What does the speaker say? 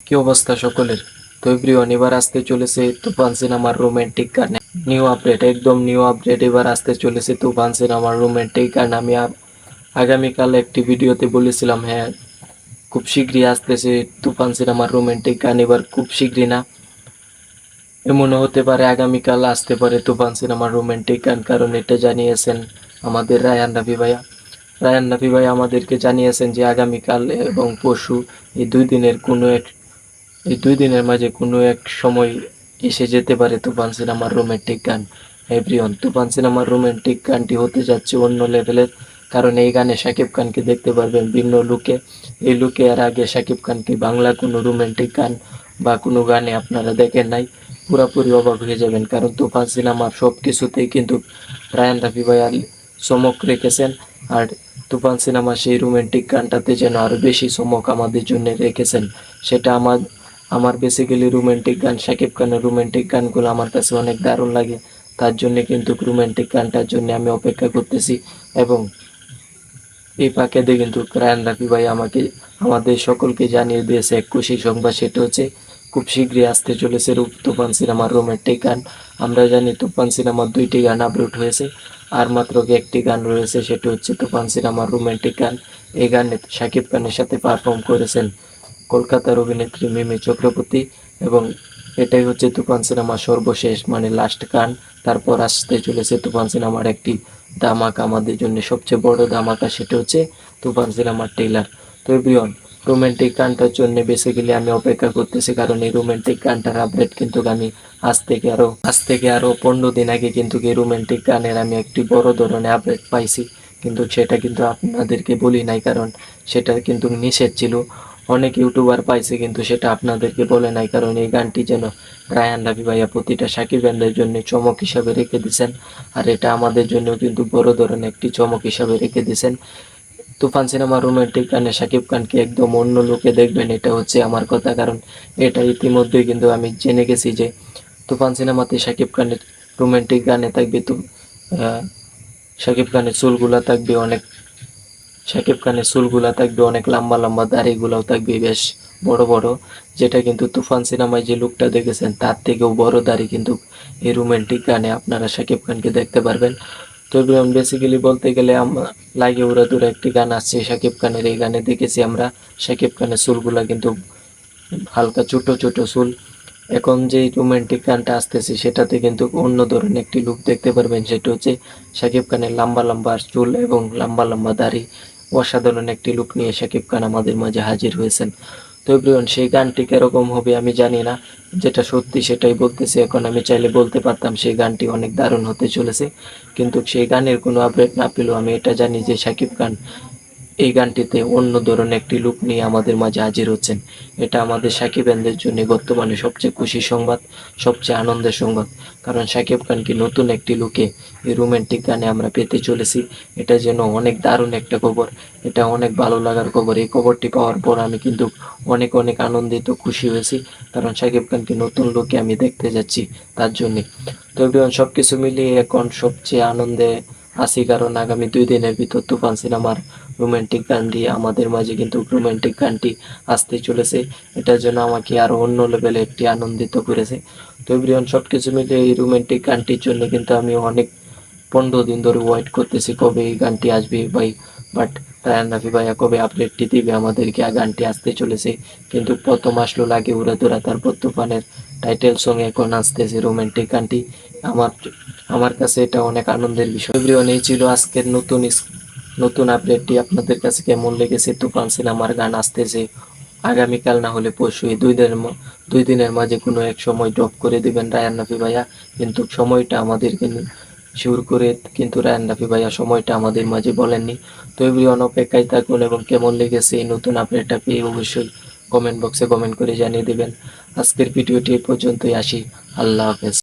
কি অবস্থা সকলের? তো এভরিওয়ান, এবার আসতে চলেছে তুফান সিনেমার রোমান্টিক গান। নিউ আপডেট, একদম নিউ আপডেট। এবার আসতে চলেছে তুফান সিনেমার রোমান্টিক গান। আমি আগামীকাল একটি ভিডিওতে বলেছিলাম, হ্যাঁ খুব শীঘ্রই আসতেছে তুফান সিনেমার রোমান্টিক গান। এবার খুব শীঘ্রই না, এমনও হতে পারে আগামীকাল আসতে পারে তুফান সিনেমার রোমান্টিক গান, কারণ এটা জানিয়েছেন আমাদের রায়হান রাফি ভাইয়া। রায়হান রাফি ভাই আমাদেরকে জানিয়েছেন যে আগামীকাল এবং পরশু এই দুই দিনের কোনো এক এই দুই দিনের মাঝে কোনো এক সময় এসে যেতে পারে তুফান সিনেমার রোমান্টিক গান। এভরিওয়ান, তুফান সিনেমার রোমান্টিক গানটি হতে যাচ্ছে অন্য লেভেলের, কারণ এই গানে শাকিব খানকে দেখতে পারবেন ভিন্ন লুকে। এই লুকে এর আগে শাকিব খানকে বাংলা কোনো রোমান্টিক গান বা কোনো গানে আপনারা দেখেন নাই। পুরোপুরি অবাক হয়ে যাবেন, কারণ তুফান সিনেমার সব কিছুতেই কিন্তু রায়ান রাফি ভাই চমক রেখেছেন। আর তুফান সিনেমা সেই রোমান্টিক গানটাতে যেন আরও বেশি চমক আমাদের জন্য রেখেছেন। সেটা আমার বেসিক্যালি রোমান্টিক গান, শাকিব খানের রোমান্টিক গানগুলো আমার কাছে অনেক দারুণ লাগে। তার জন্যে কিন্তু রোমান্টিক গানটার জন্য আমি অপেক্ষা করতেছি। এবং এই ফাঁকেতে কিন্তু রায়ান রাফি ভাই আমাদের সকলকে জানিয়ে দিয়েছে এক খুশি সংবাদ, সেটা হচ্ছে খুব শীঘ্রই আসতে চলেছে তুফান সিনেমার রোমান্টিক গান। আমরা জানি তুফান সিনেমার 2টি গান আপলোড হয়েছে, আর মাত্র একটি গান রয়েছে, সেটা হচ্ছে তুফান সিনেমার রোমান্টিক গান। এই গানে শাকিব খানের সাথে পারফর্ম করেছেন কলকাতার অভিনেত্রী মিমি চক্রবর্তী। এবং এটাই হচ্ছে তুফান সিনেমার সর্বশেষ মানে লাস্ট গান। তারপর আসতে চলেছে তুফান সিনেমার একটি ধামাকা, আমাদের জন্য সবচেয়ে বড় ধামাকা, সেটা হচ্ছে তুফান সিনেমার ট্রেলার। তো এভরিওয়ান, রোমান্টিক গানটার জন্য বেসিক্যালি আমি অপেক্ষা করতেছি, কারণ এই রোমান্টিক গানটার আপডেট কিন্তু আমি আজ থেকে আরো 15 দিন আগে কিন্তু এই রোমান্টিক গানের আমি একটি বড় ধরনের আপডেট পাইছি। কিন্তু সেটা কিন্তু আপনাদেরকে বলি নাই, কারণ সেটা কিন্তু নিষেধ ছিল। অনেক ইউটিউবার পাইছে কিন্তু সেটা আপনাদেরকে বলে নাই, কারণ এই গানটি যেন রায়হান রাফি ভাইয়া প্রতিটা সাকিব ফ্যানদের জন্য চমক হিসাবে রেখে দিয়েছেন। আর এটা আমাদের জন্য কিন্তু বড় ধরনের একটি চমক হিসাবে রেখে দিয়েছেন। তুফান সিনেমার রোমান্টিক গানে শাকিব খানকে একদম অন্য লোকে দেখবেন, এটা হচ্ছে আমার কথা। কারণ এটা ইতিমধ্যেই কিন্তু আমি জেনে গেছি যে তুফান সিনেমাতে শাকিব খানের রোমান্টিক গানে থাকবে তো শাকিব খানের চুলগুলা থাকবে অনেক শাকিব খানের চুলগুলা থাকবে অনেক লম্বা লম্বা, দাড়িগুলাও থাকবে বেশ বড় বড়। যেটা কিন্তু তুফান সিনেমায় যে লুকটা দেখেছেন তার থেকেও বড় দাড়ি কিন্তু এই রোমান্টিক গানে আপনারা শাকিব খানকে দেখতে পারবেন। তো বেসিক্যালি বলতে গেলে লাগে উড়া দুরা একটি গান আসছে শাকিব খানের, এই গানে দেখেছি আমরা শাকিব খানের চুলগুলা কিন্তু হালকা ছোট ছোট চুল। এখন যে রোমান্টিক গানটা আসতেছে সেটাতে কিন্তু অন্য ধরনের একটি লুক দেখতে পারবেন, সেটা হচ্ছে শাকিব খানের লম্বা লম্বা চুল এবং লম্বা লম্বা দাড়ি। অসাধারণ একটি লুক নিয়ে শাকিব খান আমাদের মাঝে হাজির হয়েছেন। তো এভরিওয়ান, সেই গানটি কিরকম হবে আমি জানি না, যেটা সত্যি সেটাই বলতেছি। এখন আমি চাইলে বলতে পারতাম সেই গানটি অনেক দারুণ হতে চলেছে, কিন্তু সেই গানের কোনো আপডেট না পেলেও আমি এটা জানি যে শাকিব খান এই গানটিতে অন্য ধরনের একটি লুক নিয়ে আমাদের মাঝে হাজির হচ্ছেন। এটা আমাদের সাকিব-ফ্যানদের জন্য বর্তমানে সবচেয়ে খুশির সংবাদ, সবচেয়ে আনন্দের সংবাদ। কারণ সাকিব খানকে নতুন একটি লুকে এই রোমান্টিক গানে আমরা পেতে চলেছি। এটা যেন অনেক দারুণ একটা খবর, এটা অনেক ভালো লাগার খবর। এই খবরটি পাওয়ার পর আমি কিন্তু অনেক অনেক আনন্দিত, খুশি হয়েছি, কারণ সাকিব খানকে নতুন লুকে আমি দেখতে যাচ্ছি তার জন্যে। তো এভরিওয়ান, সব কিছু মিলিয়ে এখন সবচেয়ে আনন্দে আছি, কারণ আগামী 2 দিনের ভিতর তুফান সিনেমার রোমান্টিক গান দিয়ে আমাদের মাঝে কিন্তু রোমান্টিক গানটি আসতে চলেছে। এটার জন্য আমাকে আরো অন্য লেভেলে একটি আনন্দিত করেছে। তো এভরিওয়ান, সব কিছু মিলিয়ে এই রোমান্টিক গানটির জন্য কিন্তু আমি অনেক 15 দিন ধরে ওয়েট করতেছি কবে এই গানটি আসবে ভাই। বাট রায়ান রাফি ভাইয়া কবে আপডেটটি দিবে আমাদেরকে, গানটি আসতে চলেছে। কিন্তু প্রথম আসলো লাগে উড়াধুরা, তারপর তুফানের টাইটেল সঙ্গে এখন আসতেছে রোমান্টিক গানটি। আমার আমার কাছে এটা অনেক আনন্দের বিষয়। এভরিওয়ান, এই ছিল আজকের নতুন আপডেটটি। আপনাদের কাছে কেমন লেগেছে? তুফান সিনেমার গান আসতেছে আগামীকাল না হলে পরশু, এই 2 দিনের মাঝে কোনো এক সময় ড্রপ করে দিবেন রায়ান রাফি ভাইয়া। কিন্তু সময়টা আমাদেরকে শিওর করে কিন্তু রায়ান রাফি ভাইয়া সময়টা আমাদের মাঝে বলেননি। তো এভরিওয়ান, অপেক্ষায় থাকুন এবং কেমন লেগেছে এই নতুন আপডেটটা পেয়ে অবশ্যই কমেন্ট বক্সে কমেন্ট করে জানিয়ে দেবেন। আজকের ভিডিওটি এই পর্যন্তই, আসি। আল্লাহ হাফেজ।